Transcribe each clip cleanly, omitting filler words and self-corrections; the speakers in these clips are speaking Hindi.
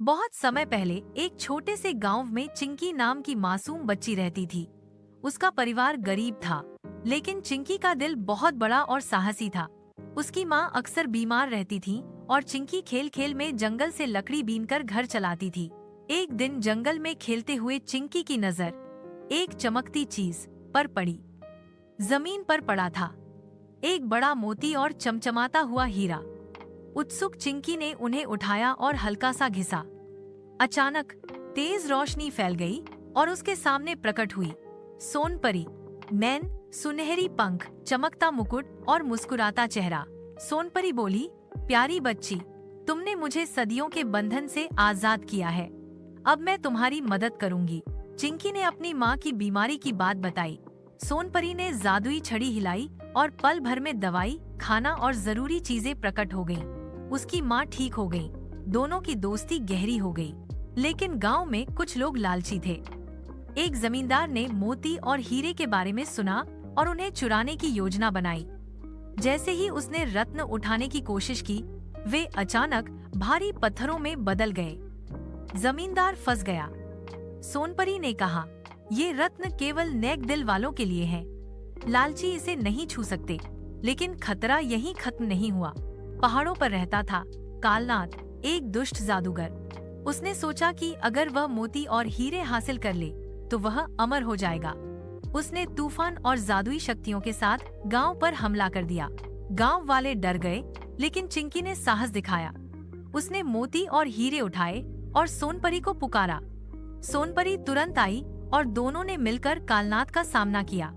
बहुत समय पहले एक छोटे से गांव में चिंकी नाम की मासूम बच्ची रहती थी। उसका परिवार गरीब था, लेकिन चिंकी का दिल बहुत बड़ा और साहसी था। उसकी माँ अक्सर बीमार रहती थी और चिंकी खेल खेल में जंगल से लकड़ी बीनकर घर चलाती थी। एक दिन जंगल में खेलते हुए चिंकी की नजर एक चमकती चीज पर पड़ी। जमीन पर पड़ा था एक बड़ा मोती और चमचमाता हुआ हीरा। उत्सुक चिंकी ने उन्हें उठाया और हल्का सा घिसा। अचानक तेज रोशनी फैल गई और उसके सामने प्रकट हुई सोनपरी। नैन, सुनहरी पंख, चमकता मुकुट और मुस्कुराता चेहरा। सोनपरी बोली, प्यारी बच्ची, तुमने मुझे सदियों के बंधन से आजाद किया है। अब मैं तुम्हारी मदद करूंगी। चिंकी ने अपनी माँ की बीमारी की बात बताई। सोनपरी ने जादुई छड़ी हिलाई और पल भर में दवाई, खाना और जरूरी चीजें प्रकट हो गईं। उसकी माँ ठीक हो गई। दोनों की दोस्ती गहरी हो गई। लेकिन गांव में कुछ लोग लालची थे। एक जमींदार ने मोती और हीरे के बारे में सुना और उन्हें चुराने की योजना बनाई। जैसे ही उसने रत्न उठाने की कोशिश की, वे अचानक भारी पत्थरों में बदल गए। जमींदार फंस गया। सोनपरी ने कहा, ये रत्न केवल नेक दिल वालों के लिए है। लालची इसे नहीं छू सकते। लेकिन खतरा यहीं खत्म नहीं हुआ। पहाड़ों पर रहता था कालनाथ, एक दुष्ट जादूगर। उसने सोचा कि अगर वह मोती और हीरे हासिल कर ले तो वह अमर हो जाएगा। उसने तूफान और जादुई शक्तियों के साथ गांव पर हमला कर दिया। गांव वाले डर गए, लेकिन चिंकी ने साहस दिखाया। उसने मोती और हीरे उठाए और सोनपरी को पुकारा। सोनपरी तुरंत आई और दोनों ने मिलकर कालनाथ का सामना किया।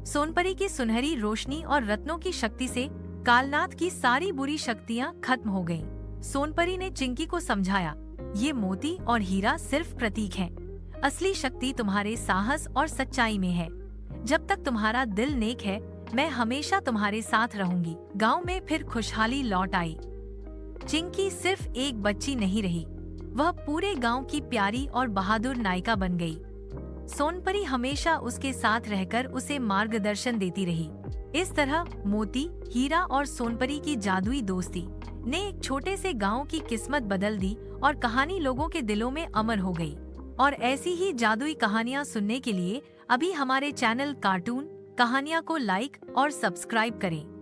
सोनपरी की सुनहरी रोशनी और रत्नों की शक्ति से कालनाथ की सारी बुरी शक्तियां खत्म हो गईं। सोनपरी ने चिंकी को समझाया, ये मोती और हीरा सिर्फ प्रतीक हैं। असली शक्ति तुम्हारे साहस और सच्चाई में है। जब तक तुम्हारा दिल नेक है, मैं हमेशा तुम्हारे साथ रहूंगी। गांव में फिर खुशहाली लौट आई। चिंकी सिर्फ एक बच्ची नहीं रही, वह पूरे गांव की प्यारी और बहादुर नायिका बन गई। सोनपरी हमेशा उसके साथ रहकर उसे मार्गदर्शन देती रही। इस तरह मोती, हीरा और सोनपरी की जादुई दोस्ती ने एक छोटे से गांव की किस्मत बदल दी और कहानी लोगों के दिलों में अमर हो गई। और ऐसी ही जादुई कहानियां सुनने के लिए अभी हमारे चैनल कार्टून कहानियां को लाइक और सब्सक्राइब करें।